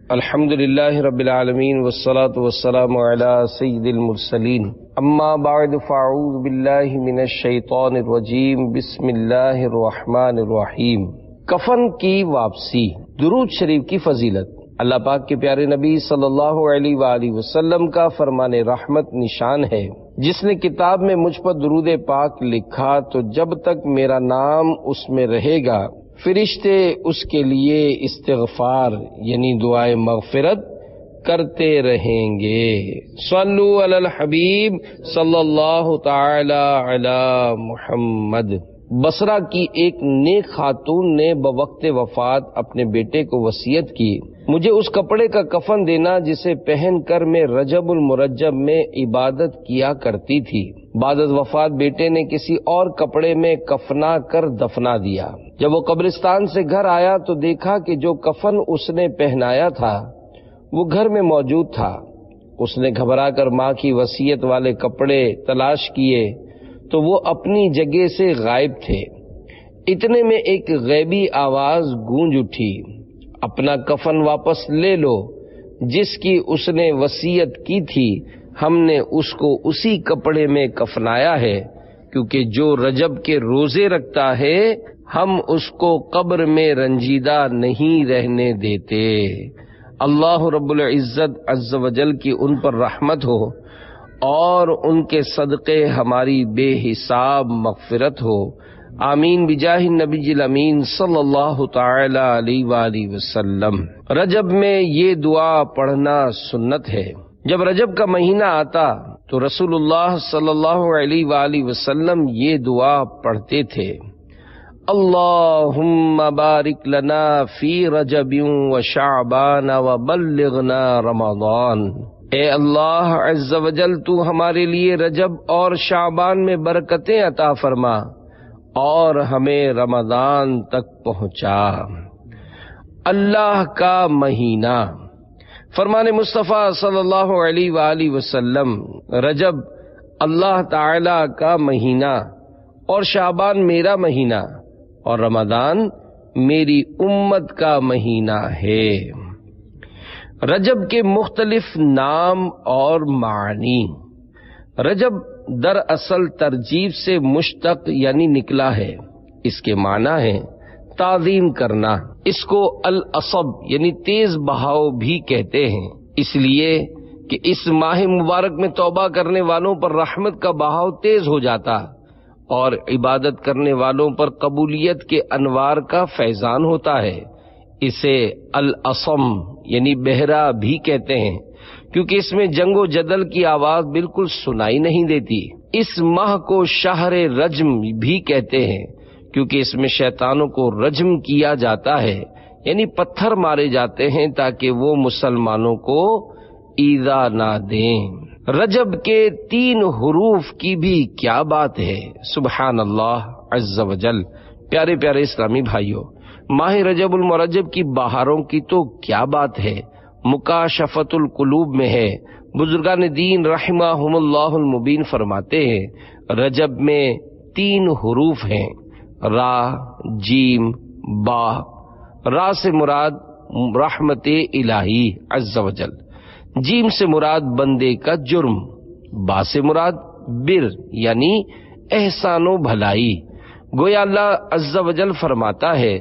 الحمدللہ رب العالمین والصلاة والسلام علی سید المرسلین اما بعد فاعوذ باللہ من الشیطان الرجیم بسم اللہ الرحمن الرحیم۔ کفن کی واپسی، درود شریف کی فضیلت۔ اللہ پاک کے پیارے نبی صلی اللہ علیہ وآلہ وسلم کا فرمان رحمت نشان ہے، جس نے کتاب میں مجھ پر درود پاک لکھا تو جب تک میرا نام اس میں رہے گا فرشتے اس کے لیے استغفار یعنی دعائے مغفرت کرتے رہیں گے۔ صلو علی الحبیب صلی اللہ تعالی علی محمد۔ بصرہ کی ایک نیک خاتون نے بوقت وفات اپنے بیٹے کو وصیت کی، مجھے اس کپڑے کا کفن دینا جسے پہن کر میں رجب المرجب میں عبادت کیا کرتی تھی۔ بعد از وفات بیٹے نے کسی اور کپڑے میں کفنا کر دفنا دیا۔ جب وہ قبرستان سے گھر آیا تو دیکھا کہ جو کفن اس نے پہنایا تھا وہ گھر میں موجود تھا۔ اس نے گھبرا کر ماں کی وصیت والے کپڑے تلاش کیے تو وہ اپنی جگہ سے غائب تھے۔ اتنے میں ایک غیبی آواز گونج اٹھی، اپنا کفن واپس لے لو، جس کی اس نے وصیت کی تھی ہم نے اس کو اسی کپڑے میں کفنایا ہے، کیونکہ جو رجب کے روزے رکھتا ہے ہم اس کو قبر میں رنجیدہ نہیں رہنے دیتے۔ اللہ رب العزت عز و جل کی ان پر رحمت ہو اور ان کے صدقے ہماری بے حساب مغفرت ہو، آمین بجاہ النبی الامین صلی اللہ تعالی علیہ وآلہ وسلم۔ رجب میں یہ دعا پڑھنا سنت ہے۔ جب رجب کا مہینہ آتا تو رسول اللہ صلی اللہ علیہ وآلہ وسلم یہ دعا پڑھتے تھے، اللہم بارک لنا فی رجب و شعبان و بلغنا رمضان۔ اے اللہ عز و جل تو ہمارے لیے رجب اور شعبان میں برکتیں عطا فرما اور ہمیں رمضان تک پہنچا۔ اللہ کا مہینہ، فرمان مصطفیٰ صلی اللہ علیہ وآلہ وسلم، رجب اللہ تعالی کا مہینہ اور شعبان میرا مہینہ اور رمضان میری امت کا مہینہ ہے۔ رجب کے مختلف نام اور معنی۔ رجب دراصل ترجیب سے مشتق یعنی نکلا ہے، اس کے معنی ہے تعظیم کرنا۔ اس کو العصب یعنی تیز بہاؤ بھی کہتے ہیں، اس لیے کہ اس ماہ مبارک میں توبہ کرنے والوں پر رحمت کا بہاؤ تیز ہو جاتا اور عبادت کرنے والوں پر قبولیت کے انوار کا فیضان ہوتا ہے۔ اسے العصم یعنی بہرا بھی کہتے ہیں، کیونکہ اس میں جنگ و جدل کی آواز بالکل سنائی نہیں دیتی۔ اس ماہ کو شہر رجم بھی کہتے ہیں، کیونکہ اس میں شیطانوں کو رجم کیا جاتا ہے، یعنی پتھر مارے جاتے ہیں تاکہ وہ مسلمانوں کو ایذا نہ دیں۔ رجب کے 3 حروف کی بھی کیا بات ہے، سبحان اللہ عز و جل۔ پیارے پیارے اسلامی بھائیوں، ماہ رجب المرجب کی بہاروں کی تو کیا بات ہے، مکاشفت القلوب میں ہے۔ بزرگان دین رحمہم اللہ المبین فرماتے ہیں رجب میں 3 حروف ہیں، را، جیم، با۔ را سے مراد رحمت الہی عز و جل، جیم سے مراد بندے کا جرم، با سے مراد بر یعنی احسان و بھلائی۔ گویا اللہ عز و جل فرماتا ہے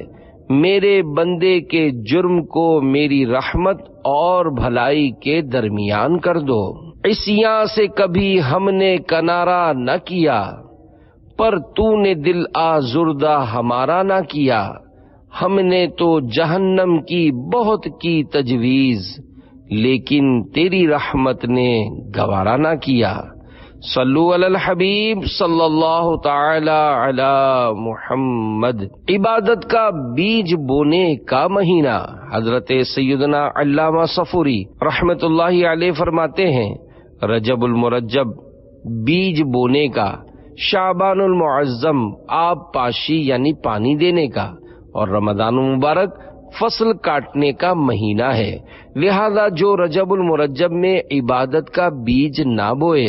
میرے بندے کے جرم کو میری رحمت اور بھلائی کے درمیان کر دو۔ عصیاں سے کبھی ہم نے کنارہ نہ کیا، پر تو نے دل آزردہ ہمارا نہ کیا۔ ہم نے تو جہنم کی بہت کی تجویز، لیکن تیری رحمت نے گوارا نہ کیا۔ صلو علی الحبیب صلی اللہ تعالی علی محمد۔ عبادت کا بیج بونے کا مہینہ۔ حضرت سیدنا علامہ صفوری رحمت اللہ علیہ فرماتے ہیں رجب المرجب بیج بونے کا، شعبان المعظم آب پاشی یعنی پانی دینے کا، اور رمضان المبارک فصل کاٹنے کا مہینہ ہے۔ لہذا جو رجب المرجب میں عبادت کا بیج نہ بوئے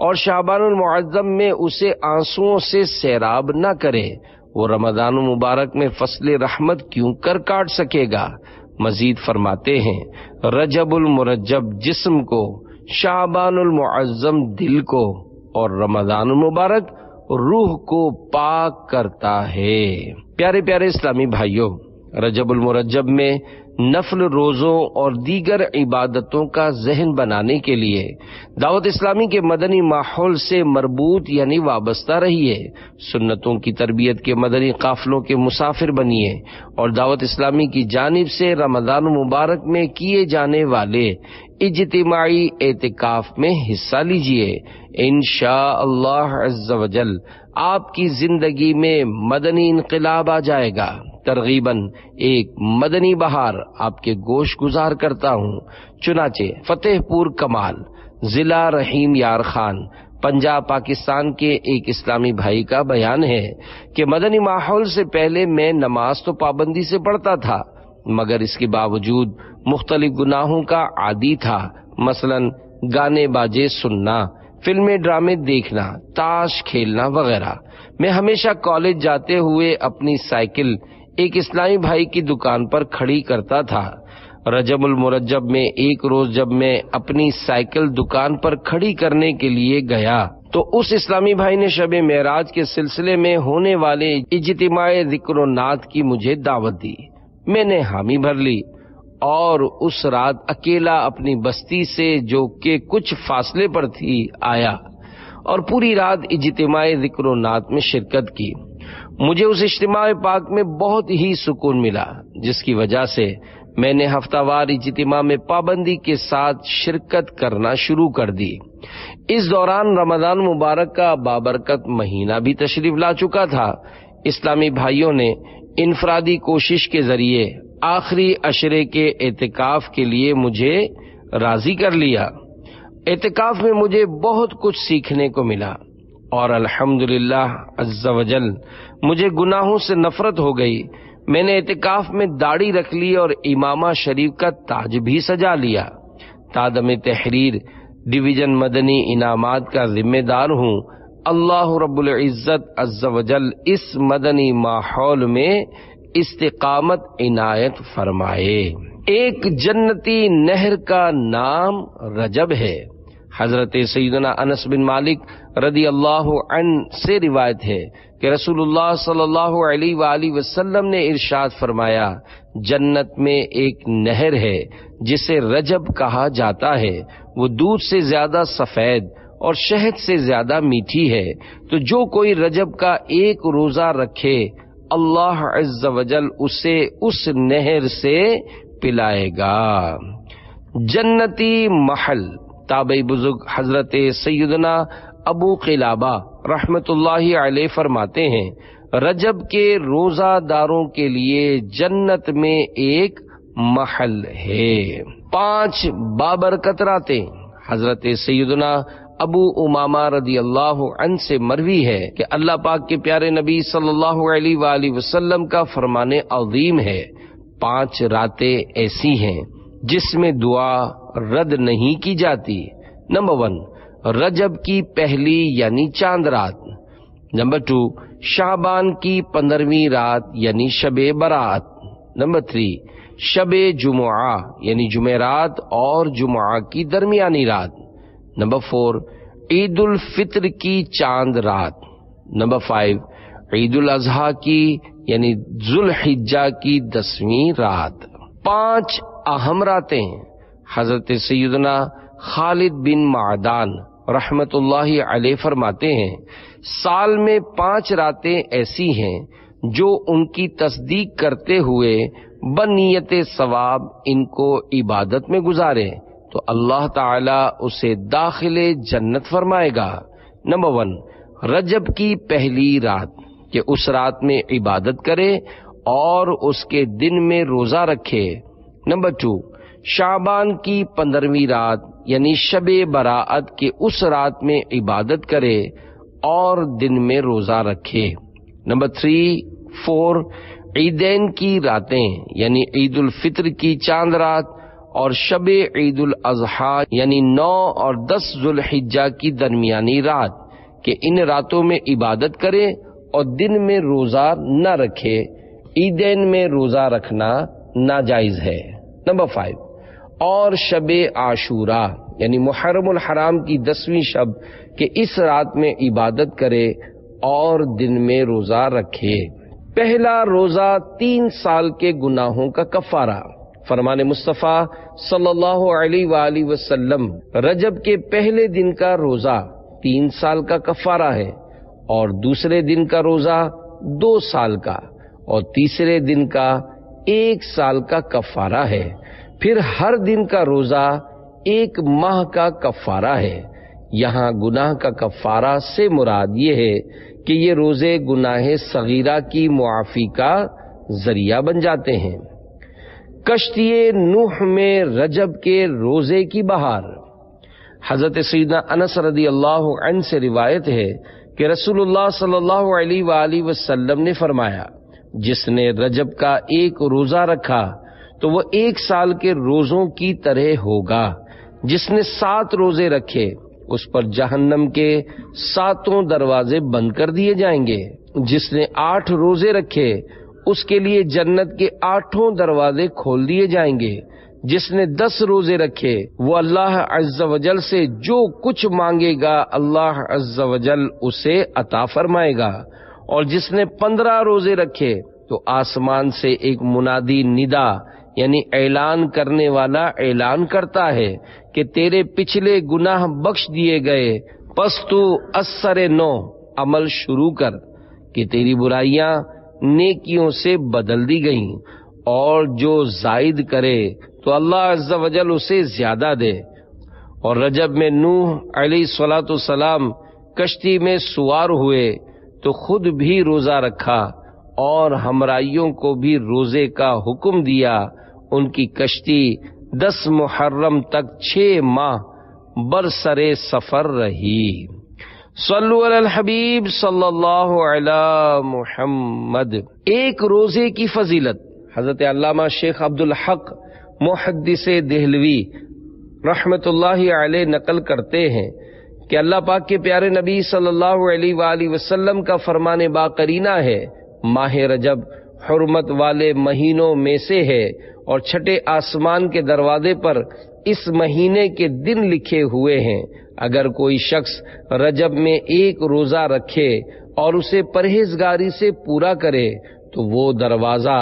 اور شعبان المعظم میں اسے آنسوؤں سے سیراب نہ کرے، وہ رمضان المبارک میں فصل رحمت کیوں کر کاٹ سکے گا؟ مزید فرماتے ہیں رجب المرجب جسم کو، شعبان المعظم دل کو، اور رمضان المبارک روح کو پاک کرتا ہے۔ پیارے پیارے اسلامی بھائیوں، رجب المرجب میں نفل روزوں اور دیگر عبادتوں کا ذہن بنانے کے لیے دعوت اسلامی کے مدنی ماحول سے مربوط یعنی وابستہ رہیے، سنتوں کی تربیت کے مدنی قافلوں کے مسافر بنیے، اور دعوت اسلامی کی جانب سے رمضان مبارک میں کیے جانے والے اجتماعی اعتکاف میں حصہ لیجیے۔ انشاءاللہ عز و جل آپ کی زندگی میں مدنی انقلاب آ جائے گا۔ ترغیباً ایک مدنی بہار آپ کے گوش گزار کرتا ہوں۔ چنانچہ فتح پور کمال، ضلع رحیم یار خان، پنجاب پاکستان کے ایک اسلامی بھائی کا بیان ہے کہ مدنی ماحول سے پہلے میں نماز تو پابندی سے پڑھتا تھا، مگر اس کے باوجود مختلف گناہوں کا عادی تھا، مثلا گانے باجے سننا، فلمیں ڈرامے دیکھنا، تاش کھیلنا وغیرہ۔ میں ہمیشہ کالج جاتے ہوئے اپنی سائیکل ایک اسلامی بھائی کی دکان پر کھڑی کرتا تھا۔ رجب المرجب میں ایک روز جب میں اپنی سائیکل دکان پر کھڑی کرنے کے لیے گیا تو اس اسلامی بھائی نے شب معراج کے سلسلے میں ہونے والے اجتماع ذکر و نعت کی مجھے دعوت دی۔ میں نے حامی بھر لی اور اس رات اکیلا اپنی بستی سے جو کہ کچھ فاصلے پر تھی آیا اور پوری رات اجتماع ذکر و نعت میں شرکت کی۔ مجھے اس اجتماع پاک میں بہت ہی سکون ملا، جس کی وجہ سے میں نے ہفتہ وار اجتماع میں پابندی کے ساتھ شرکت کرنا شروع کر دی۔ اس دوران رمضان مبارک کا بابرکت مہینہ بھی تشریف لا چکا تھا۔ اسلامی بھائیوں نے انفرادی کوشش کے ذریعے آخری عشرے کے اعتکاف کے لیے مجھے راضی کر لیا۔ اعتکاف میں مجھے بہت کچھ سیکھنے کو ملا اور الحمدللہ عز و جل مجھے گناہوں سے نفرت ہو گئی۔ میں نے اعتکاف میں داڑھی رکھ لی اور امامہ شریف کا تاج بھی سجا لیا۔ تادم تحریر ڈویژن مدنی انعامات کا ذمہ دار ہوں۔ اللہ رب العزت عز و جل اس مدنی ماحول میں استقامت عنایت فرمائے۔ ایک جنتی نہر کا نام رجب ہے۔ حضرت سیدنا انس بن مالک رضی اللہ عنہ سے روایت ہے کہ رسول اللہ صلی اللہ علیہ وآلہ وسلم نے ارشاد فرمایا، جنت میں ایک نہر ہے جسے رجب کہا جاتا ہے، وہ دودھ سے زیادہ سفید اور شہد سے زیادہ میٹھی ہے، تو جو کوئی رجب کا ایک روزہ رکھے اللہ عز و جل اسے اس نہر سے پلائے گا۔ جنتی محل تابعی بزرگ حضرت سیدنا ابو قلابہ رحمت اللہ علیہ فرماتے ہیں، رجب کے روزہ داروں کے لیے جنت میں ایک محل ہے۔ 5 بابرکت راتیں حضرت سیدنا ابو امامہ رضی اللہ عنہ سے مروی ہے کہ اللہ پاک کے پیارے نبی صلی اللہ علیہ وآلہ وسلم کا فرمان عظیم ہے، 5 راتیں ایسی ہیں جس میں دعا رد نہیں کی جاتی۔ نمبر 1 رجب کی پہلی یعنی چاند رات۔ نمبر 2 شعبان کی 15ویں رات یعنی شب برات۔ نمبر 3 شب جمعہ یعنی جمعرات اور جمعہ کی درمیانی رات۔ نمبر 4 عید الفطر کی چاند رات۔ نمبر 5 عید الاضحیٰ کی یعنی ذوالحجہ کی 10ویں رات۔ 5 اہم راتیں حضرت سیدنا خالد بن معدان رحمت اللہ علیہ فرماتے ہیں، سال میں 5 راتیں ایسی ہیں جو ان کی تصدیق کرتے ہوئے بنیت ثواب ان کو عبادت میں گزارے تو اللہ تعالی اسے داخل جنت فرمائے گا۔ نمبر 1 رجب کی پہلی رات کہ اس رات میں عبادت کرے اور اس کے دن میں روزہ رکھے۔ نمبر 2 شعبان کی 15ویں رات یعنی شب براءت کے اس رات میں عبادت کرے اور دن میں روزہ رکھے۔ نمبر 3 4 عیدین کی راتیں یعنی عید الفطر کی چاند رات اور شب عید الاضحیٰ یعنی 9 اور 10 ذوالحجہ کی درمیانی رات کہ ان راتوں میں عبادت کرے اور دن میں روزہ نہ رکھے۔ عیدین میں روزہ رکھنا ناجائز ہے۔ نمبر 5، اور شب عاشورہ یعنی محرم الحرام کی 10ویں شب کہ اس رات میں عبادت کرے اور دن میں روزہ رکھے۔ پہلا روزہ 3 سال کے گناہوں کا کفارہ۔ فرمان مصطفیٰ صلی اللہ علیہ وآلہ وسلم، رجب کے پہلے دن کا روزہ 3 سال کا کفارہ ہے، اور دوسرے دن کا روزہ 2 سال کا، اور تیسرے دن کا 1 سال کا کفارہ ہے۔ پھر ہر دن کا روزہ 1 ماہ کا کفارہ ہے۔ یہاں گناہ کا کفارہ سے مراد یہ ہے کہ یہ روزے گناہ صغیرہ کی معافی کا ذریعہ بن جاتے ہیں۔ کشتی نوح میں رجب کے روزے کی بہار۔ حضرت سیدنا انس رضی اللہ عنہ سے روایت ہے کہ رسول اللہ صلی اللہ علیہ وآلہ وسلم نے فرمایا، جس نے رجب کا 1 روزہ رکھا تو وہ 1 سال کے روزوں کی طرح ہوگا۔ جس نے 7 روزے رکھے اس پر جہنم کے 7 دروازے بند کر دیے جائیں گے۔ جس نے 8 روزے رکھے اس کے لیے جنت کے 8 دروازے کھول دیے جائیں گے۔ جس نے 10 روزے رکھے وہ اللہ عز و جل سے جو کچھ مانگے گا اللہ عز و جل اسے عطا فرمائے گا۔ اور جس نے 15 روزے رکھے تو آسمان سے ایک منادی ندا یعنی اعلان کرنے والا اعلان کرتا ہے کہ تیرے پچھلے گناہ بخش دیے گئے، پس تو اثر نو عمل شروع کر کہ تیری برائیاں نیکیوں سے بدل دی گئیں، اور جو زائد کرے تو اللہ عز و جل اسے زیادہ دے۔ اور رجب میں نوح علیہ الصلوۃ والسلام کشتی میں سوار ہوئے تو خود بھی روزہ رکھا اور ہمراہیوں کو بھی روزے کا حکم دیا۔ ان کی کشتی 10 محرم تک 6 ماہ برسرے سفر رہی۔ صلو علی الحبیب صلی اللہ علی محمد۔ ایک روزے کی فضیلت۔ حضرت علامہ شیخ عبدالحق محدث دہلوی رحمت اللہ علیہ نقل کرتے ہیں کہ اللہ پاک کے پیارے نبی صلی اللہ علیہ وآلہ وسلم کا فرمان باقرینہ ہے، ماہ رجب حرمت والے مہینوں میں سے ہے، اور 6 آسمان کے دروازے پر اس مہینے کے دن لکھے ہوئے ہیں۔ اگر کوئی شخص رجب میں 1 روزہ رکھے اور اسے پرہیزگاری سے پورا کرے تو وہ دروازہ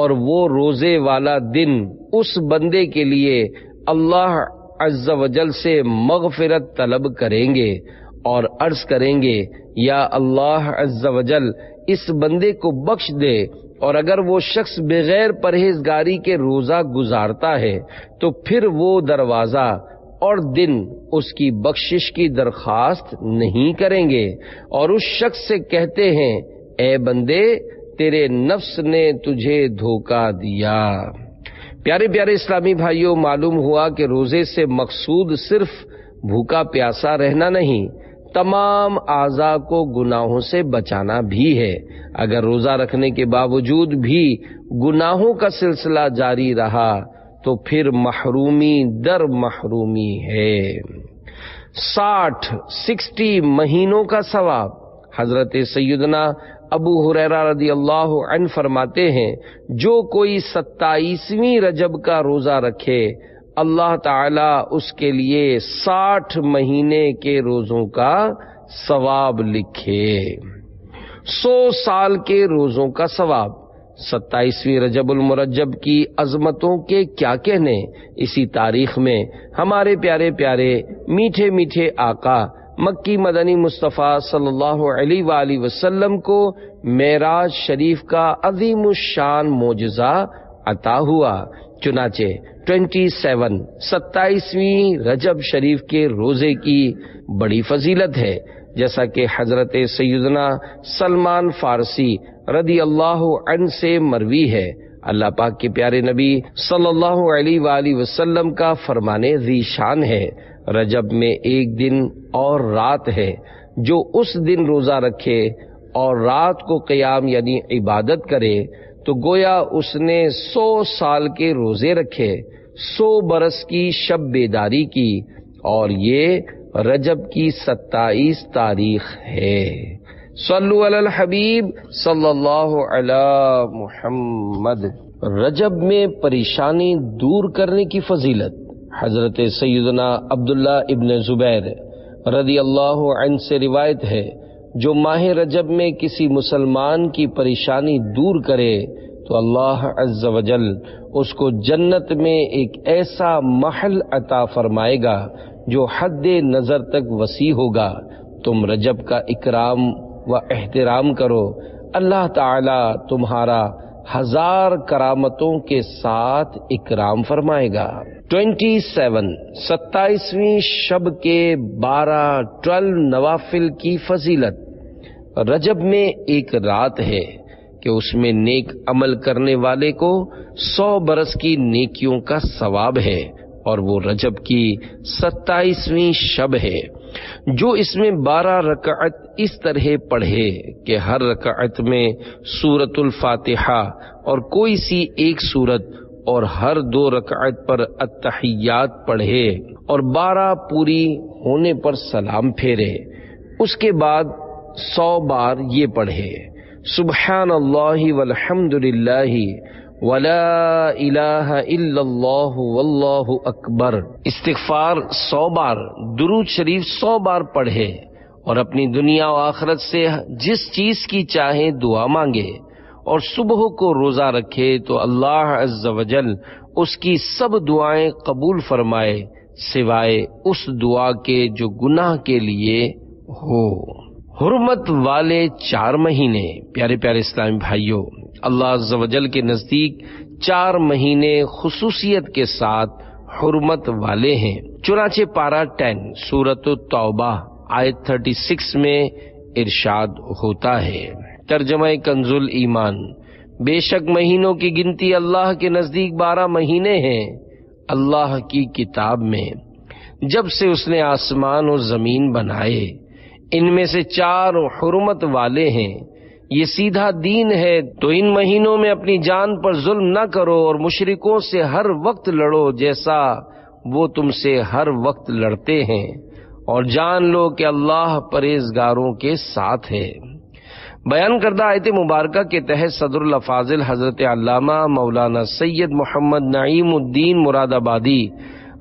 اور وہ روزے والا دن اس بندے کے لیے اللہ عز و جل سے مغفرت طلب کریں گے اور عرض کریں گے، یا اللہ عز و جل اس بندے کو بخش دے۔ اور اگر وہ شخص بغیر پرہیزگاری کے روزہ گزارتا ہے تو پھر وہ دروازہ اور دن اس کی بخشش کی درخواست نہیں کریں گے، اور اس شخص سے کہتے ہیں، اے بندے تیرے نفس نے تجھے دھوکہ دیا۔ پیارے پیارے اسلامی بھائیوں، معلوم ہوا کہ روزے سے مقصود صرف بھوکا پیاسا رہنا نہیں، تمام اعضاء کو گناہوں سے بچانا بھی ہے۔ اگر روزہ رکھنے کے باوجود بھی گناہوں کا سلسلہ جاری رہا تو پھر محرومی در محرومی ہے۔ 60 مہینوں کا ثواب۔ حضرت سیدنا ابو ہریرہ رضی اللہ عنہ فرماتے ہیں، جو کوئی 27ویں رجب کا روزہ رکھے اللہ تعالی اس کے لیے 60 مہینے کے روزوں کا ثواب لکھے۔ 100 سال کے روزوں کا ثواب۔ 27ویں رجب المرجب کی عظمتوں کے کیا کہنے۔ اسی تاریخ میں ہمارے پیارے پیارے میٹھے میٹھے آقا مکی مدنی مصطفیٰ صلی اللہ علیہ وآلہ وسلم کو معراج شریف کا عظیم الشان معجزہ عطا ہوا۔ چنانچہ 27ویں رجب شریف کے روزے کی بڑی فضیلت ہے، جیسا کہ حضرت سیدنا سلمان فارسی رضی اللہ عنہ سے مروی ہے۔ اللہ پاک کے پیارے نبی صلی اللہ علیہ وآلہ وسلم کا فرمان ذی شان ہے، رجب میں 1 دن اور رات ہے، جو اس دن روزہ رکھے اور رات کو قیام یعنی عبادت کرے تو گویا اس نے 100 سال کے روزے رکھے، 100 برس کی شب بیداری کی، اور یہ رجب کی 27 تاریخ ہے۔ صلو علی الحبیب صلی اللہ علی محمد۔ رجب میں پریشانی دور کرنے کی فضیلت۔ حضرت سیدنا عبداللہ ابن زبیر رضی اللہ عنہ سے روایت ہے، جو ماہ رجب میں کسی مسلمان کی پریشانی دور کرے تو اللہ عز و جل اس کو جنت میں ایک ایسا محل عطا فرمائے گا جو حد نظر تک وسیع ہوگا۔ تم رجب کا اکرام و احترام کرو، اللہ تعالی تمہارا 1000 کرامتوں کے ساتھ اکرام فرمائے گا۔ 27ویں شب کے 12 نوافل کی فضیلت۔ رجب میں ایک رات ہے کہ اس میں نیک عمل کرنے والے کو 100 برس کی نیکیوں کا ثواب ہے، اور وہ رجب کی 27ویں شب ہے۔ جو اس میں 12 رکعت اس طرح پڑھے کہ ہر رکعت میں سورۃ الفاتحہ اور کوئی سی ایک سورت، اور ہر 2 رکعت پر التحیات پڑھے اور 12 پوری ہونے پر سلام پھیرے، اس کے بعد 100 بار یہ پڑھے، سبحان اللہ والحمد للہ ولا الہ الا اللہ واللہ اکبر، استغفار 100 بار، درود شریف 100 بار پڑھے، اور اپنی دنیا و آخرت سے جس چیز کی چاہے دعا مانگے، اور صبح کو روزہ رکھے تو اللہ عز و جل اس کی سب دعائیں قبول فرمائے سوائے اس دعا کے جو گناہ کے لیے ہو۔ حرمت والے 4 مہینے۔ پیارے پیارے اسلامی بھائیوں، اللہ عز و جل کے نزدیک 4 مہینے خصوصیت کے ساتھ حرمت والے ہیں، چنانچہ پارہ 10 سورۃ التوبہ آیت 36 میں ارشاد ہوتا ہے، ترجمہ کنز الایمان، بے شک مہینوں کی گنتی اللہ کے نزدیک 12 مہینے ہیں اللہ کی کتاب میں، جب سے اس نے آسمان و زمین بنائے، ان میں سے 4 حرمت والے ہیں، یہ سیدھا دین ہے، تو ان مہینوں میں اپنی جان پر ظلم نہ کرو اور مشرکوں سے ہر وقت لڑو جیسا وہ تم سے ہر وقت لڑتے ہیں، اور جان لو کہ اللہ پرہیزگاروں کے ساتھ ہے۔ بیان کردہ آیت مبارکہ کے تحت صدر الافاضل حضرت علامہ مولانا سید محمد نعیم الدین مراد آبادی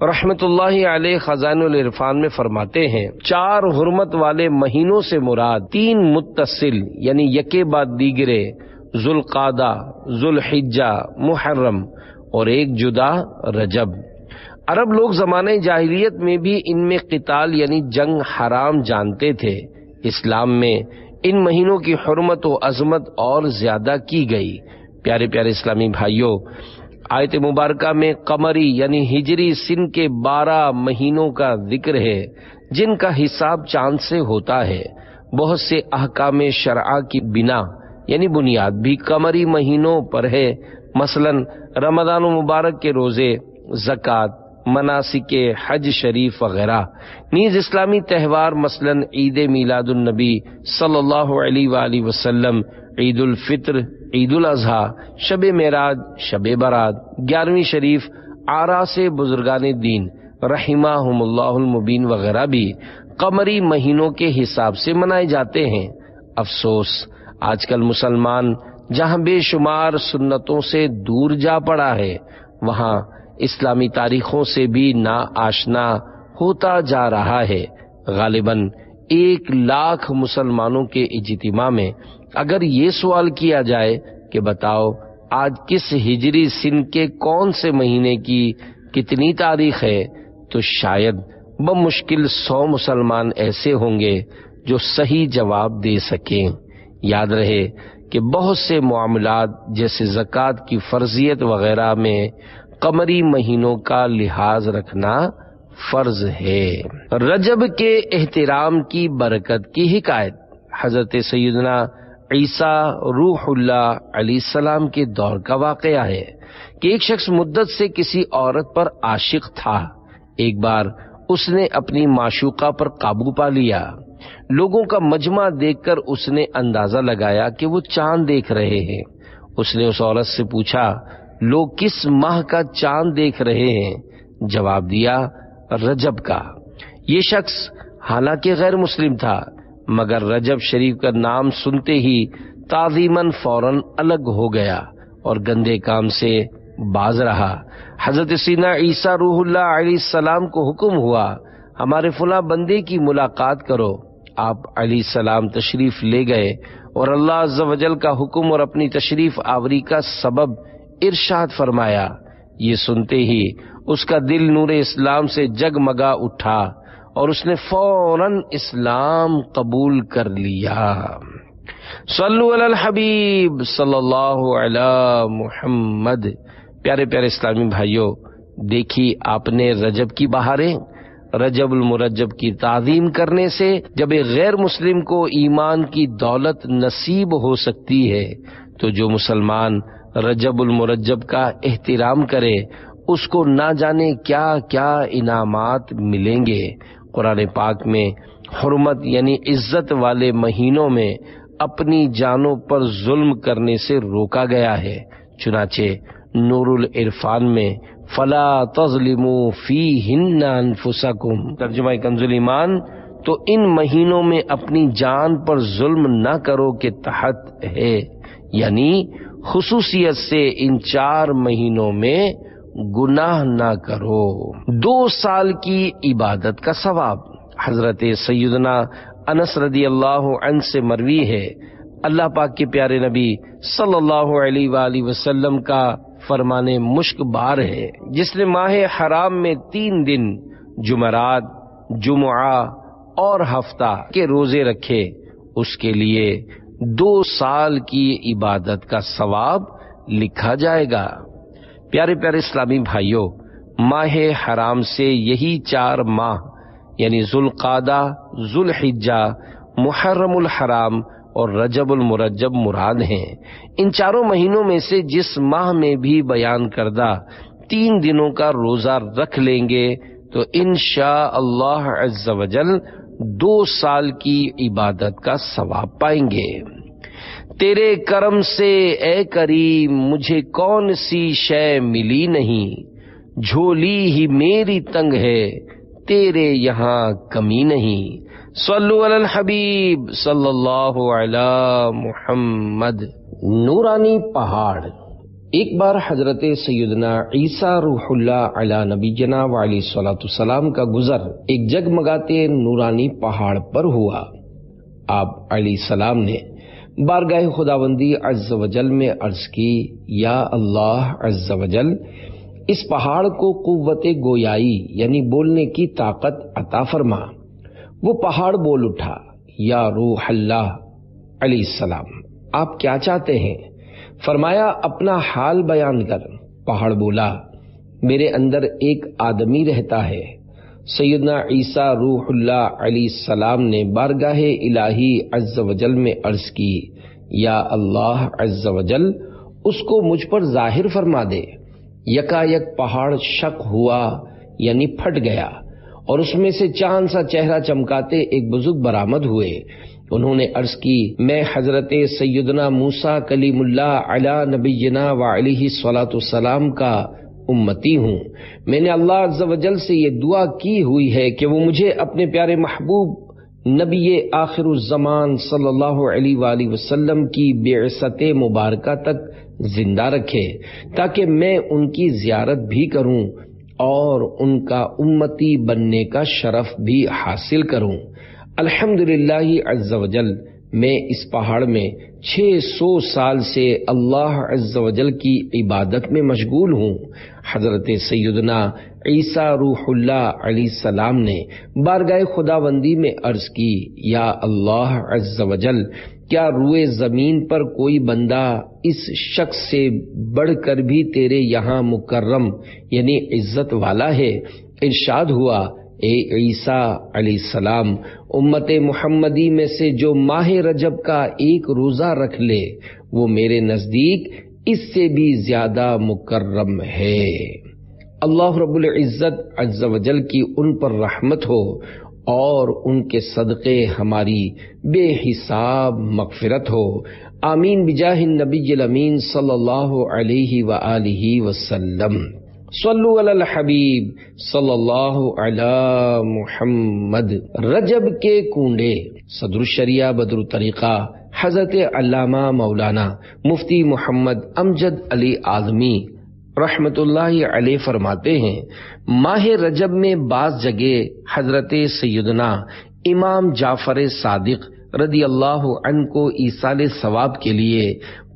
رحمت اللہ علیہ خزائن العرفان میں فرماتے ہیں، 4 حرمت والے مہینوں سے مراد 3 متصل یعنی یکے بعد دیگرے، ذوالقعدہ، ذوالحجہ، محرم، اور ایک جدا رجب۔ عرب لوگ زمانہ جاہلیت میں بھی ان میں قتال یعنی جنگ حرام جانتے تھے۔ اسلام میں ان مہینوں کی حرمت و عظمت اور زیادہ کی گئی۔ پیارے پیارے اسلامی بھائیوں، آیت مبارکہ میں قمری یعنی ہجری سن کے 12 مہینوں کا ذکر ہے جن کا حساب چاند سے ہوتا ہے۔ بہت سے احکام شرعہ کی بنا یعنی بنیاد بھی قمری مہینوں پر ہے، مثلا رمضان مبارک کے روزے، زکوٰۃ، مناسک حج شریف وغیرہ۔ نیز اسلامی تہوار مثلا عید میلاد النبی صلی اللہ علیہ وآلہ وسلم، عید الفطر، عید الاضحیٰ، شب معراج، شب برات، 11ویں شریف، آراس بزرگان دین رحمہم اللہ المبین وغیرہ بھی قمری مہینوں کے حساب سے منائے جاتے ہیں۔ افسوس، آج کل مسلمان جہاں بے شمار سنتوں سے دور جا پڑا ہے، وہاں اسلامی تاریخوں سے بھی نا آشنا ہوتا جا رہا ہے۔ غالباً 1 لاکھ مسلمانوں کے اجتماع میں اگر یہ سوال کیا جائے کہ بتاؤ آج کس ہجری سن کے کون سے مہینے کی کتنی تاریخ ہے، تو شاید بمشکل 100 مسلمان ایسے ہوں گے جو صحیح جواب دے سکیں۔ یاد رہے کہ بہت سے معاملات جیسے زکوٰۃ کی فرضیت وغیرہ میں قمری مہینوں کا لحاظ رکھنا فرض ہے۔ رجب کے احترام کی برکت کی حکایت۔ حضرت سیدنا عیسیٰ روح اللہ علیہ السلام کے دور کا واقعہ ہے کہ ایک شخص مدت سے کسی عورت پر عاشق تھا۔ ایک بار اس نے اپنی معشوقہ پر قابو پا لیا۔ لوگوں کا مجمع دیکھ کر اس نے اندازہ لگایا کہ وہ چاند دیکھ رہے ہیں۔ اس نے اس عورت سے پوچھا، لوگ کس ماہ کا چاند دیکھ رہے ہیں؟ جواب دیا، رجب کا۔ یہ شخص حالانکہ غیر مسلم تھا، مگر رجب شریف کا نام سنتے ہی تعظیماً فوراً الگ ہو گیا اور گندے کام سے باز رہا۔ حضرت سیدنا عیسیٰ روح اللہ علیہ السلام کو حکم ہوا ہمارے فلاں بندے کی ملاقات کرو۔ آپ علیہ السلام تشریف لے گئے اور اللہ عز و جل کا حکم اور اپنی تشریف آوری کا سبب ارشاد فرمایا۔ یہ سنتے ہی اس کا دل نور اسلام سے جگمگا اٹھا اور اس نے فوراً اسلام قبول کر لیا۔ صلو علی الحبیب صلی اللہ علی محمد۔ پیارے پیارے اسلامی بھائیوں، دیکھی آپ نے رجب کی بہاریں، رجب المرجب کی تعظیم کرنے سے جب ایک غیر مسلم کو ایمان کی دولت نصیب ہو سکتی ہے تو جو مسلمان رجب المرجب کا احترام کرے اس کو نہ جانے کیا کیا انعامات ملیں گے۔ قرآن پاک میں حرمت یعنی عزت والے مہینوں میں اپنی جانوں پر ظلم کرنے سے روکا گیا ہے۔ چنانچہ نور العرفان میں فلا تظلموا فیہن انفسکم، ترجمہ کنز ایمان، تو ان مہینوں میں اپنی جان پر ظلم نہ کرو کے تحت ہے، یعنی خصوصیت سے ان 4 مہینوں میں گناہ نہ کرو۔ 2 سال کی عبادت کا ثواب حضرت سیدنا انس رضی اللہ عنہ سے مروی ہے، اللہ پاک کے پیارے نبی صلی اللہ علیہ وآلہ وسلم کا فرمان مشک بار ہے، جس نے ماہ حرام میں 3 دن جمعرات، جمعہ اور ہفتہ کے روزے رکھے، اس کے لیے 2 سال کی عبادت کا ثواب لکھا جائے گا۔ پیارے پیارے اسلامی بھائیوں، ماہ حرام سے یہی 4 ماہ یعنی ذوالقعدہ، ذوالحجہ، محرم الحرام اور رجب المرجب مراد ہیں۔ ان 4 مہینوں میں سے جس ماہ میں بھی بیان کردہ 3 دنوں کا روزہ رکھ لیں گے تو انشاء اللہ عز و جل 2 سال کی عبادت کا ثواب پائیں گے۔ تیرے کرم سے اے کریم مجھے کون سی شے ملی نہیں، جھولی ہی میری تنگ ہے تیرے یہاں کمی نہیں۔ صلو علی الحبیب صلی اللہ علی محمد۔ نورانی پہاڑ۔ ایک بار حضرت سیدنا عیسیٰ روح اللہ علی نبینا وعلیہ الصلوۃ والسلام کا گزر ایک جگمگاتے نورانی پہاڑ پر ہوا۔ آپ علیہ السلام نے بارگاہ خداوندی عز و جل میں عرض کی، یا اللہ عز و جل اس پہاڑ کو قوت گویائی یعنی بولنے کی طاقت عطا فرما۔ وہ پہاڑ بول اٹھا، یا روح اللہ علیہ السلام آپ کیا چاہتے ہیں؟ فرمایا اپنا حال بیان کر۔ پہاڑ بولا میرے اندر ایک آدمی رہتا ہے۔ سیدنا عیسیٰ روح اللہ علیہ السلام نے بارگاہ الہی عز و جل میں عرض کی، یا اللہ عز و جل اس کو مجھ پر ظاہر فرما دے۔ یکایک پہاڑ شق ہوا یعنی پھٹ گیا اور اس میں سے چاند سا چہرہ چمکاتے ایک بزرگ برآمد ہوئے۔ انہوں نے عرض کی، میں حضرت سیدنا موسیٰ کلیم اللہ علی نبینا وعلیہ الصلوۃ والسلام کا امتی ہوں۔ میں نے اللہ عز و جل سے یہ دعا کی ہوئی ہے کہ وہ مجھے اپنے پیارے محبوب نبی آخر الزمان صلی اللہ علیہ وآلہ وسلم کی بعثت مبارکہ تک زندہ رکھے تاکہ میں ان کی زیارت بھی کروں اور ان کا امتی بننے کا شرف بھی حاصل کروں۔ الحمدللہ عز و جل میں اس پہاڑ میں 600 سال سے اللہ عز و جل کی عبادت میں مشغول ہوں۔ حضرت سیدنا عیسیٰ روح اللہ علیہ السلام نے بارگاہ خداوندی میں عرض کی، یا اللہ عز و جل کیا روئے زمین پر کوئی بندہ اس شخص سے بڑھ کر بھی تیرے یہاں مکرم یعنی عزت والا ہے؟ ارشاد ہوا، اے عیسیٰ علیہ السلام امت محمدی میں سے جو ماہ رجب کا ایک روزہ رکھ لے وہ میرے نزدیک اس سے بھی زیادہ مکرم ہے۔ اللہ رب العزت عز و جل کی ان پر رحمت ہو اور ان کے صدقے ہماری بے حساب مغفرت ہو، آمین بجاہ النبی الامین صلی اللہ علیہ وآلہ وسلم۔ صلو علی الحبیب صلی اللہ علی محمد۔ رجب کے کنڈے۔ صدر الشریعہ بدر الطریقہ حضرت علامہ مولانا مفتی محمد امجد علی اعظمی رحمت اللہ علیہ فرماتے ہیں، ماہ رجب میں بعض جگہ حضرت سیدنا امام جعفر صادق رضی اللہ عنہ کو ایصال ثواب کے لیے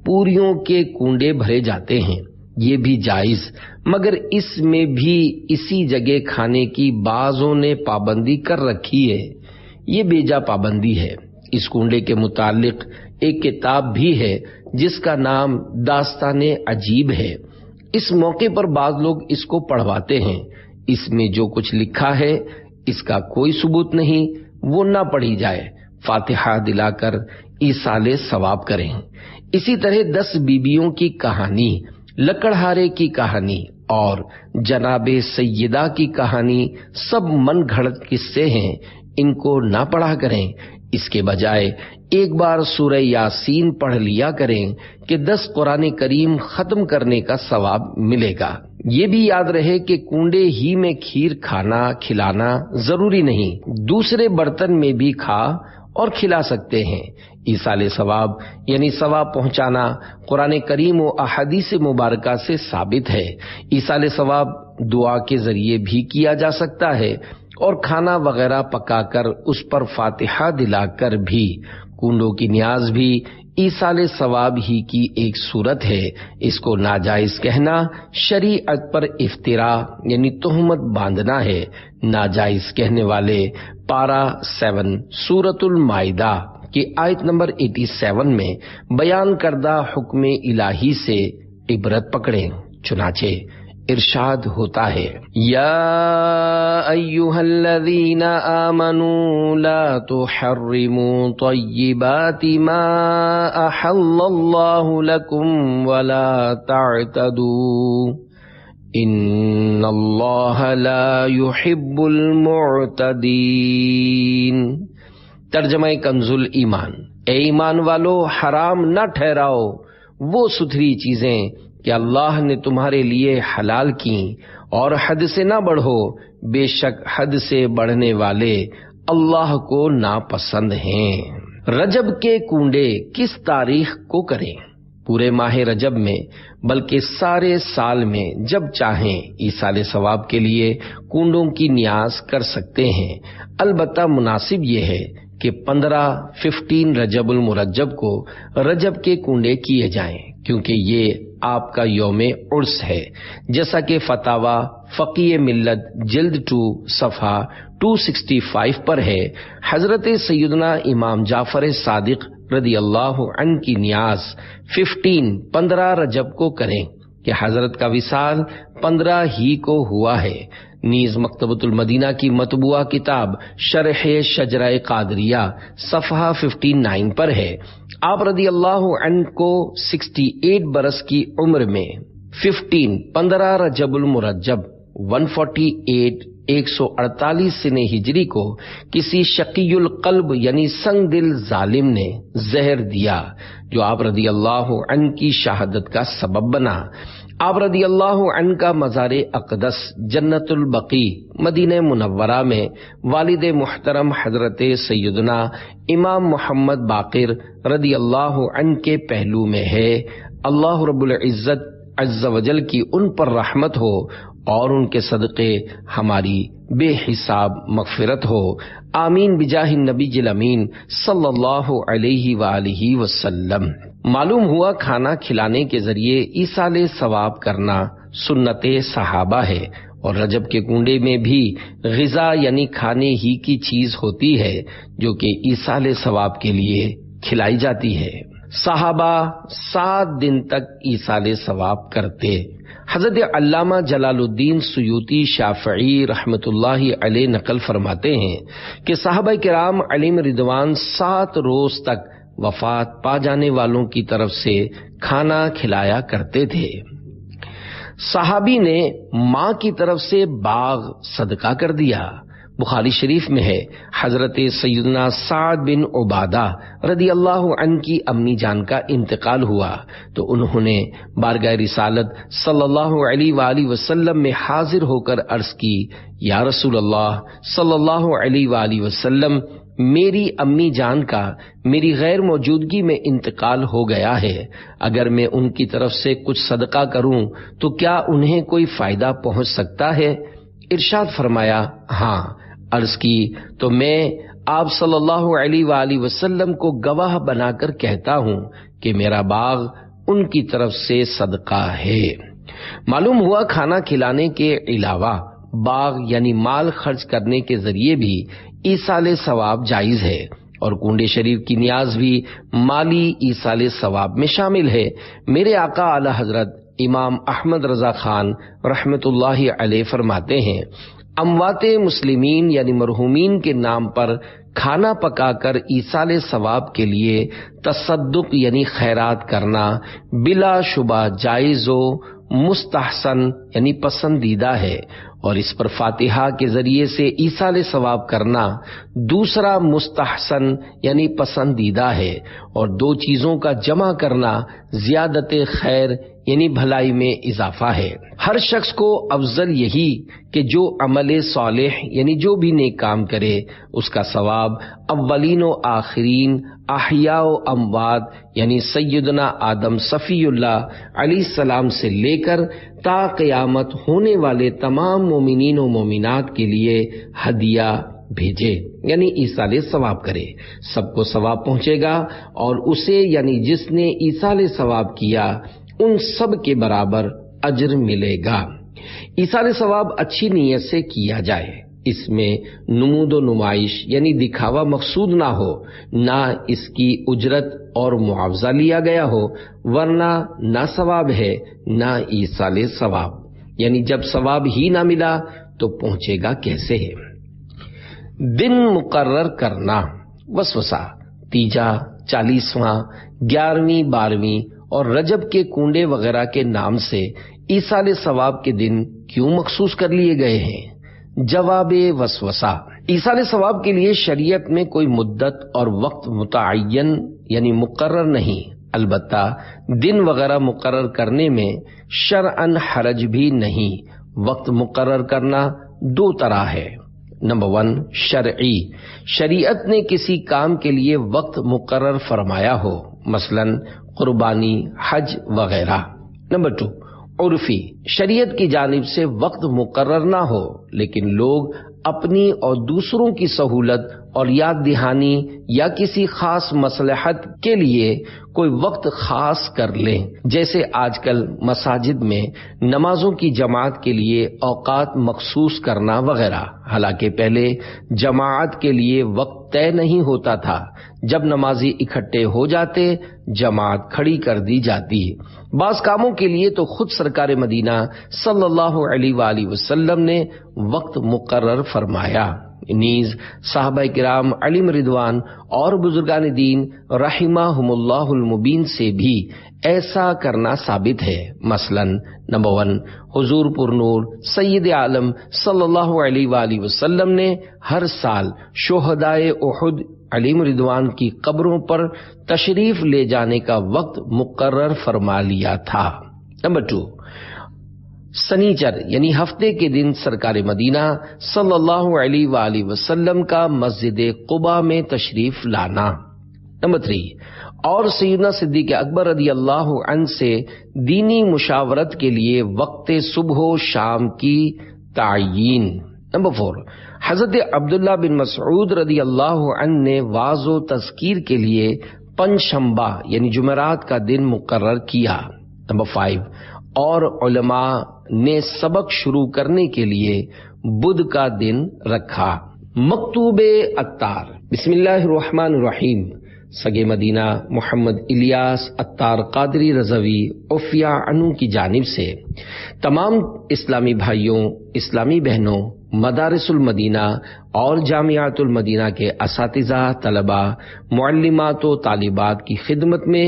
پوریوں کے کنڈے بھرے جاتے ہیں، یہ بھی جائز، مگر اس میں بھی اسی جگہ کھانے کی بعضوں نے پابندی کر رکھی ہے، یہ بیجا پابندی ہے۔ اس کنڈے کے متعلق ایک کتاب بھی ہے جس کا نام داستان عجیب ہے، اس موقع پر بعض لوگ اس کو پڑھواتے ہیں، اس میں جو کچھ لکھا ہے اس کا کوئی ثبوت نہیں، وہ نہ پڑھی جائے، فاتحہ دلا کر ایصال ثواب کریں۔ اسی طرح 10 بیبیوں کی کہانی، لکڑہارے کی کہانی اور جناب سیدہ کی کہانی سب من گھڑت قصے ہیں، ان کو نہ پڑھا کریں، اس کے بجائے ایک بار سورہ یاسین پڑھ لیا کریں کہ 10 قرآن کریم ختم کرنے کا ثواب ملے گا۔ یہ بھی یاد رہے کہ کنڈے ہی میں کھیر کھلانا ضروری نہیں، دوسرے برتن میں بھی کھا اور کھلا سکتے ہیں۔ ایصال ثواب یعنی ثواب پہنچانا قرآن کریم و احادیث مبارکہ سے ثابت ہے۔ ایصال ثواب دعا کے ذریعے بھی کیا جا سکتا ہے اور کھانا وغیرہ پکا کر اس پر فاتحہ دلا کر بھی۔ کنڈوں کی نیاز بھی ایصال ثواب ہی کی ایک صورت ہے، اس کو ناجائز کہنا شریعت پر افترا یعنی تہمت باندھنا ہے۔ ناجائز کہنے والے پارہ 7 سورۃ المائدہ کی آیت نمبر 87 میں بیان کردہ حکم الہی سے عبرت پکڑیں، چنانچہ ارشاد ہوتا ہے، یا ایھا الذین آمنوا لا تحرموا طیبات ما احل اللہ لکم ولا تعتدوا ان اللہ لا يحب المعتدین۔ ترجمہ کنز الایمان، اے ایمان والو، حرام نہ ٹھہراؤ وہ ستھری چیزیں کہ اللہ نے تمہارے لیے حلال کی، اور حد سے نہ بڑھو، بے شک حد سے بڑھنے والے اللہ کو ناپسند ہیں۔ رجب کے کنڈے کس تاریخ کو کریں؟ پورے ماہ رجب میں بلکہ سارے سال میں جب چاہیں ایصال ثواب کے لیے کنڈوں کی نیاز کر سکتے ہیں، البتہ مناسب یہ ہے کہ 15 رجب المرجب کو رجب کے کنڈے کیے جائیں، کیونکہ یہ آپ کا یوم عرس ہے، جیسا کہ فتاوی فقیہ ملت جلد 2 صفحہ 265 پر ہے۔ حضرت سیدنا امام جعفر صادق رضی اللہ عنہ کی نیاز 15 رجب کو کریں کہ حضرت کا وصال 15 ہی کو ہوا ہے۔ نیز مکتبۃ المدینہ کی مطبوعہ کتاب شرح شجرہ قادریہ صفحہ 59 پر ہے، آپ رضی اللہ عنہ کو 68 برس کی عمر میں 15 رجب المرجب 148 سن ہجری کو کسی شقی القلب یعنی سنگ دل ظالم نے زہر دیا، جو آپ رضی اللہ عنہ کی شہادت کا سبب بنا۔ آپ رضی اللہ عنہ کا مزار اقدس جنت البقیع مدینہ منورہ میں والد محترم حضرت سیدنا امام محمد باقر رضی اللہ عنہ کے پہلو میں ہے۔ اللہ رب العزت عز وجل کی ان پر رحمت ہو اور ان کے صدقے ہماری بے حساب مغفرت ہو، آمین بجاہ النبی الامین صلی اللہ علیہ وآلہ وسلم۔ معلوم ہوا کھانا کھلانے کے ذریعے ایصال ثواب کرنا سنت صحابہ ہے، اور رجب کے کنڈے میں بھی غذا یعنی کھانے ہی کی چیز ہوتی ہے جو کہ ایصال ثواب کے لیے کھلائی جاتی ہے۔ صحابہ 7 دن تک ایصال ثواب کرتے۔ حضرت علامہ جلال الدین سیوطی شافعی رحمت اللہ علیہ نقل فرماتے ہیں کہ صحابہ کرام علیہم رضوان 7 روز تک وفات پا جانے والوں کی طرف سے کھانا کھلایا کرتے تھے۔ صحابی نے ماں کی طرف سے باغ صدقہ کر دیا، بخاری شریف میں ہے، حضرت سیدنا سعد بن عبادہ رضی اللہ عنہ کی امی جان کا انتقال ہوا تو انہوں نے بارگاہ رسالت صلی اللہ علیہ وآلہ وسلم میں حاضر ہو کر عرض کی، یا رسول اللہ صلی اللہ علیہ وآلہ وسلم، میری امی جان کا میری غیر موجودگی میں انتقال ہو گیا ہے، اگر میں ان کی طرف سے کچھ صدقہ کروں تو کیا انہیں کوئی فائدہ پہنچ سکتا ہے؟ ارشاد فرمایا، ہاں۔ عرض کی تو میں آپ صلی اللہ علیہ وآلہ وسلم کو گواہ بنا کر کہتا ہوں کہ میرا باغ ان کی طرف سے صدقہ ہے۔ معلوم ہوا کھانا کھلانے کے علاوہ باغ یعنی مال خرچ کرنے کے ذریعے بھی ایصال ثواب جائز ہے، اور کنڈے شریف کی نیاز بھی مالی ایصال ثواب میں شامل ہے۔ میرے آقا اعلی حضرت امام احمد رضا خان رحمت اللہ علیہ فرماتے ہیں، اموات مسلمین یعنی مرحومین کے نام پر کھانا پکا کر ایصال ثواب کے لیے تصدق یعنی خیرات کرنا بلا شبہ جائز و مستحسن یعنی پسندیدہ ہے، اور اس پر فاتحہ کے ذریعے سے ایصال ثواب کرنا دوسرا مستحسن یعنی پسندیدہ ہے، اور دو چیزوں کا جمع کرنا زیادت خیر یعنی بھلائی میں اضافہ ہے۔ ہر شخص کو افضل یہی کہ جو عمل صالح یعنی جو بھی نیک کام کرے اس کا ثواب اولین و آخرین، احیاء و اموات یعنی سیدنا آدم صفی اللہ علیہ السلام سے لے کر تا قیامت ہونے والے تمام مومنین و مومنات کے لیے ہدیہ بھیجے، یعنی ایصال ثواب کرے، سب کو ثواب پہنچے گا، اور اسے یعنی جس نے ایصال ثواب کیا ان سب کے برابر اجر ملے گا۔ ایصال ثواب اچھی نیت سے کیا جائے، اس میں نمود و نمائش یعنی دکھاوا مقصود نہ ہو، نہ اس کی اجرت اور معاوضہ لیا گیا ہو، ورنہ نہ ثواب ہے نہ ایصال ثواب، یعنی جب ثواب ہی نہ ملا تو پہنچے گا کیسے ہے؟ دن مقرر کرنا، وسوسہ، تیجا، 40واں، 11ویں، 12ویں اور رجب کے کنڈے وغیرہ کے نام سے ایصال ثواب کے دن کیوں مخصوص کر لیے گئے ہیں؟ جواب وسوسہ، ایصال ثواب کے لیے شریعت میں کوئی مدت اور وقت متعین یعنی مقرر نہیں، البتہ دن وغیرہ مقرر کرنے میں شرعاً حرج بھی نہیں۔ وقت مقرر کرنا دو طرح ہے۔ نمبر 1 شرعی، شریعت نے کسی کام کے لیے وقت مقرر فرمایا ہو، مثلا قربانی، حج وغیرہ۔ نمبر 2 عرفی، شریعت کی جانب سے وقت مقرر نہ ہو لیکن لوگ اپنی اور دوسروں کی سہولت اور یاد دہانی یا کسی خاص مصلحت کے لیے کوئی وقت خاص کر لیں، جیسے آج کل مساجد میں نمازوں کی جماعت کے لیے اوقات مخصوص کرنا وغیرہ، حالانکہ پہلے جماعت کے لیے وقت طے نہیں ہوتا تھا، جب نمازی اکٹھے ہو جاتے جماعت کھڑی کر دی جاتی۔ بعض کاموں کے لیے تو خود سرکار مدینہ صلی اللہ علیہ وآلہ وسلم نے وقت مقرر فرمایا، نیز صحابہ کرام علیہم رضوان اور بزرگان دین رحمہم اللہ المبین سے بھی ایسا کرنا ثابت ہے۔ مثلا نمبر 1 حضور پر نور سید عالم صلی اللہ علیہ وآلہ وسلم نے ہر سال شہدائے احد علیہم رضوان کی قبروں پر تشریف لے جانے کا وقت مقرر فرما لیا تھا۔ نمبر 2 سنیچر یعنی ہفتے کے دن سرکار مدینہ صلی اللہ علیہ وآلہ وسلم کا مسجد قباء میں تشریف لانا۔ نمبر 3 اور سیدنا صدیق اکبر رضی اللہ عنہ سے دینی مشاورت کے لیے وقت صبح و شام کی تعیین۔ نمبر 4 حضرت عبداللہ بن مسعود رضی اللہ عنہ نے وعظ و تذکیر کے لیے پنجشنبہ یعنی جمعرات کا دن مقرر کیا۔ نمبر 5 اور علماء نے سبق شروع کرنے کے لیے بدھ کا دن رکھا۔ مکتوب عطار، بسم اللہ الرحمن الرحیم، سگے مدینہ محمد الیاس عطار قادری رضوی عفیہ عنہ کی جانب سے تمام اسلامی بھائیوں، اسلامی بہنوں، مدارس المدینہ اور جامعات المدینہ کے اساتذہ، طلباء، معلمات و طالبات کی خدمت میں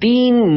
3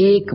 1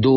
2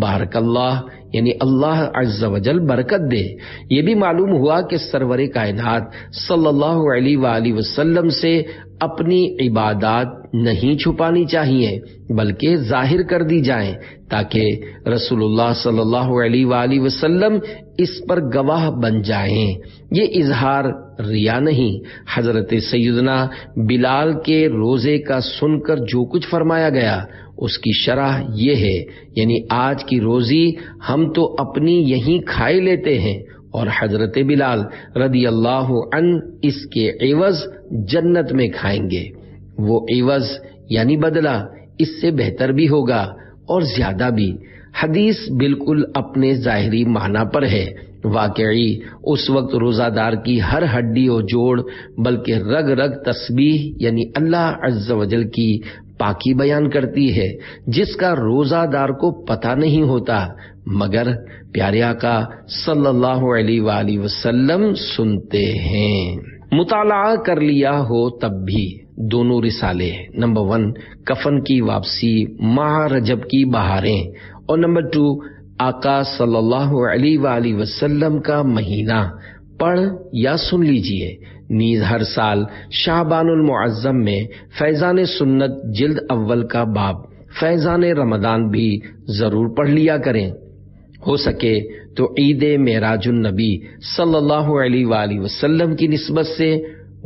بارک اللہ یعنی اللہ عز و جل برکت دے۔ یہ بھی معلوم ہوا کہ سرور کائنات صلی اللہ علیہ وآلہ وسلم سے اپنی عبادات نہیں چھپانی چاہیے بلکہ ظاہر کر دی جائیں تاکہ رسول اللہ صلی اللہ علیہ وآلہ وسلم اس پر گواہ بن جائیں۔ یہ اظہار ریا نہیں۔ حضرت سیدنا بلال کے روزے کا سن کر جو کچھ فرمایا گیا اس کی شرح یہ ہے، یعنی آج کی روزی ہم تو اپنی یہیں کھائے لیتے ہیں اور حضرت بلال رضی اللہ عنہ اس کے عوض جنت میں کھائیں گے۔ وہ عوض یعنی بدلہ اس سے بہتر بھی ہوگا اور زیادہ بھی۔ حدیث بالکل اپنے ظاہری معنی پر ہے۔ واقعی اس وقت روزہ دار کی ہر ہڈی و جوڑ بلکہ رگ رگ تسبیح یعنی اللہ عز و جل کی پاکی بیان کرتی ہے، جس کا روزہ دار کو پتہ نہیں ہوتا مگر پیارے آقا صلی اللہ علیہ وآلہ وسلم سنتے ہیں۔ مطالعہ کر لیا ہو تب بھی دونوں رسالے، نمبر 1 کفن کی واپسی ماہ رجب کی بہاریں، اور نمبر 2 آقا صلی اللہ علیہ وآلہ وسلم کا مہینہ پڑھ یا سن لیجئے۔ نیز ہر سال شعبان المعظم میں فیضان سنت جلد اول کا باب فیضان رمضان بھی ضرور پڑھ لیا کریں۔ ہو سکے تو عید معراج النبی صلی اللہ علیہ وآلہ وسلم کی نسبت سے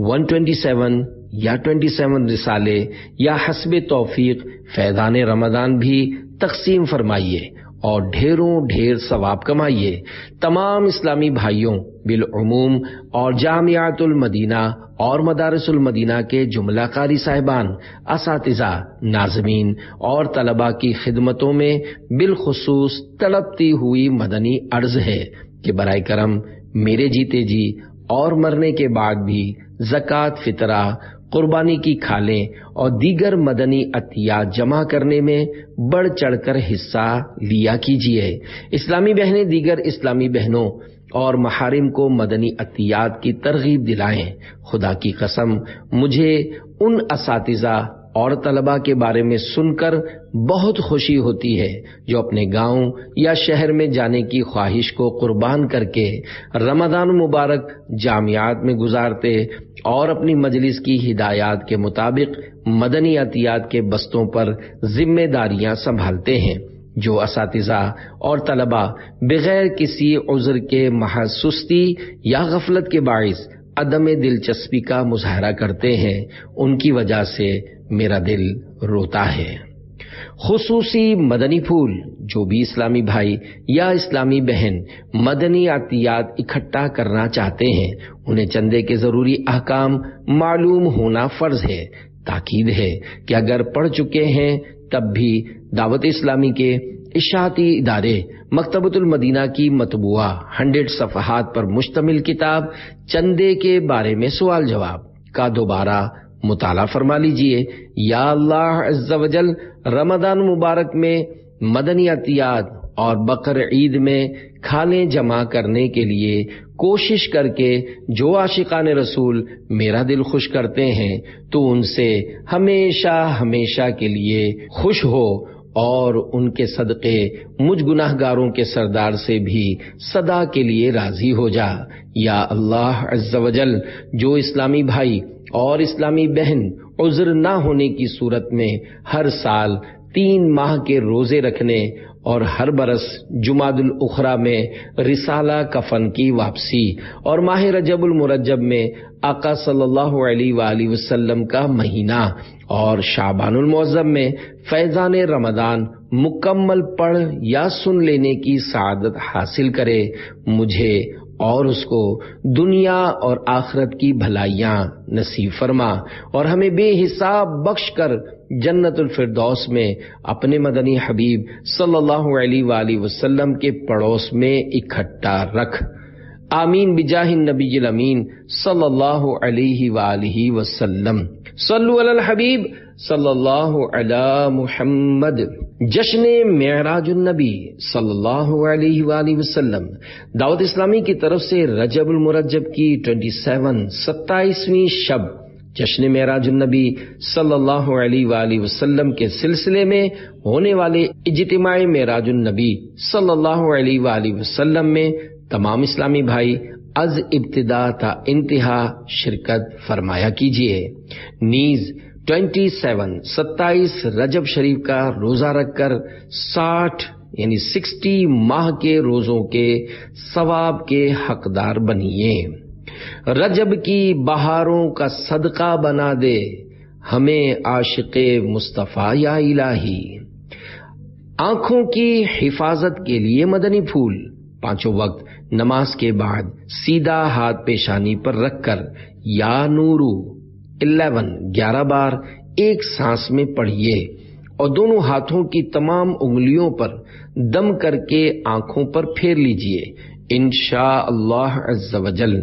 127 یا 27 رسالے یا حسب توفیق فیضان رمضان بھی تقسیم فرمائیے اور ڈھیروں ڈھیر ثواب کمائیے۔ تمام اسلامی بھائیوں بالعموم اور جامعات المدینہ اور مدارس المدینہ کے جملہ قاری صاحبان، اساتذہ، ناظمین اور طلباء کی خدمتوں میں بالخصوص تڑپتی ہوئی مدنی عرض ہے کہ برائے کرم میرے جیتے جی اور مرنے کے بعد بھی زکوٰۃ، فطرہ، قربانی کی کھالیں اور دیگر مدنی عطیات جمع کرنے میں بڑھ چڑھ کر حصہ لیا کیجیے۔ اسلامی بہنیں دیگر اسلامی بہنوں اور محارم کو مدنی عطیات کی ترغیب دلائیں۔ خدا کی قسم مجھے ان اساتذہ اور طلباء کے بارے میں سن کر بہت خوشی ہوتی ہے جو اپنے گاؤں یا شہر میں جانے کی خواہش کو قربان کر کے رمضان مبارک جامعات میں گزارتے اور اپنی مجلس کی ہدایات کے مطابق مدنی عطیات کے بستوں پر ذمہ داریاں سنبھالتے ہیں۔ جو اساتذہ اور طلباء بغیر کسی عذر کے محض سستی یا غفلت کے باعث عدم دلچسپی کا مظاہرہ کرتے ہیں ان کی وجہ سے میرا دل روتا ہے۔ خصوصی مدنی پھول جو بھی اسلامی بھائی یا اسلامی بہن مدنی عطیات اکٹھا کرنا چاہتے ہیں انہیں چندے کے ضروری احکام معلوم ہونا فرض ہے۔ تاکید ہے کہ اگر پڑھ چکے ہیں تب بھی دعوت اسلامی کے اشاعتی ادارے مکتبۃ المدینہ کی مطبوعہ 100 صفحات پر مشتمل کتاب چندے کے بارے میں سوال جواب کا دوبارہ مطالعہ فرما لیجئے۔ یا اللہ عز و جل رمضان مبارک میں مدنی عطیات اور بقر عید میں کھالیں جمع کرنے کے لیے کوشش کر کے جو عاشقان رسول میرا دل خوش کرتے ہیں تو ان سے ہمیشہ ہمیشہ کے لیے خوش ہو اور ان کے صدقے مجھ گناہ گاروں کے سردار سے بھی سدا کے لیے راضی ہو جا۔ یا اللہ عز و جل جو اسلامی بھائی اور اسلامی بہن عذر نہ ہونے کی صورت میں ہر سال 3 ماہ کے روزے رکھنے اور ہر برس جمادی الاخری میں رسالہ کفن کی واپسی اور ماہ رجب المرجب میں آقا صلی اللہ علیہ وآلہ وسلم کا مہینہ اور شعبان المعظم میں فیضان رمضان مکمل پڑھ یا سن لینے کی سعادت حاصل کرے، مجھے اور اس کو دنیا اور آخرت کی بھلائیاں نصیب فرما اور ہمیں بے حساب بخش کر جنت الفردوس میں اپنے مدنی حبیب صلی اللہ علیہ وآلہ وسلم کے پڑوس میں اکٹھا رکھ۔ آمین بجاہ النبی الامین صلی اللہ علیہ وآلہ وسلم۔ صلو علی الحبیب صلی اللہ علی محمد۔ جشن معراج النبی صلی اللہ علیہ وآلہ وسلم دعوت اسلامی کی طرف سے رجب المرجب کی 27 27ویں شب جشن معراج النبی صلی اللہ علیہ وآلہ وسلم کے سلسلے میں ہونے والے اجتماع معراج النبی صلی اللہ علیہ وآلہ وسلم میں تمام اسلامی بھائی از ابتدا تا انتہا شرکت فرمایا کیجیے۔ نیز 27 رجب شریف کا روزہ رکھ کر 60 ماہ کے روزوں کے ثواب کے حقدار بنیے۔ رجب کی بہاروں کا صدقہ بنا دے ہمیں عاشق مصطفیٰ یا الہی۔ آنکھوں کی حفاظت کے لیے مدنی پھول 5 وقت نماز کے بعد سیدھا ہاتھ پیشانی پر رکھ کر یا نورو 11 بار ایک سانس میں پڑھیے اور دونوں ہاتھوں کی تمام انگلیوں پر دم کر کے آنکھوں پر پھیر لیجئے۔ انشاء اللہ عز و جل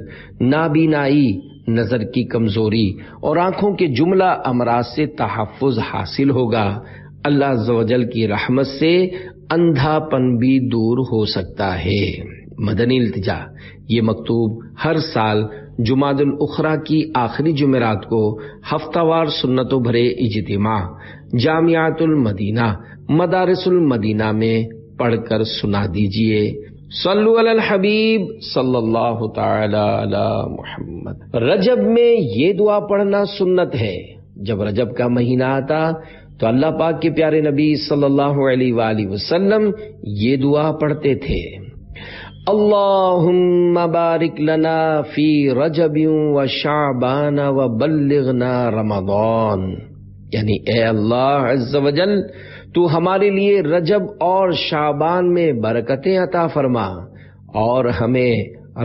نابینائی، نظر کی کمزوری اور آنکھوں کے جملہ امراض سے تحفظ حاصل ہوگا۔ اللہ عز و جل کی رحمت سے اندھا پن بھی دور ہو سکتا ہے۔ مدنی التجا، یہ مکتوب ہر سال جمادی الاخری کی آخری جمعرات کو ہفتہ وار سنتوں بھرے اجتماع جامعۃ المدینہ مدارس المدینہ میں پڑھ کر سنا دیجئے۔ صلو علی الحبیب صلی اللہ تعالی علی محمد۔ رجب میں یہ دعا پڑھنا سنت ہے۔ جب رجب کا مہینہ آتا تو اللہ پاک کے پیارے نبی صلی اللہ علیہ وآلہ وسلم یہ دعا پڑھتے تھے، اللہم بارک لنا فی رجب و شعبان و بلغنا رمضان، یعنی اے اللہ عز و جل تو ہمارے لیے رجب اور شعبان میں برکتیں عطا فرما اور ہمیں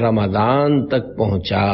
رمضان تک پہنچا۔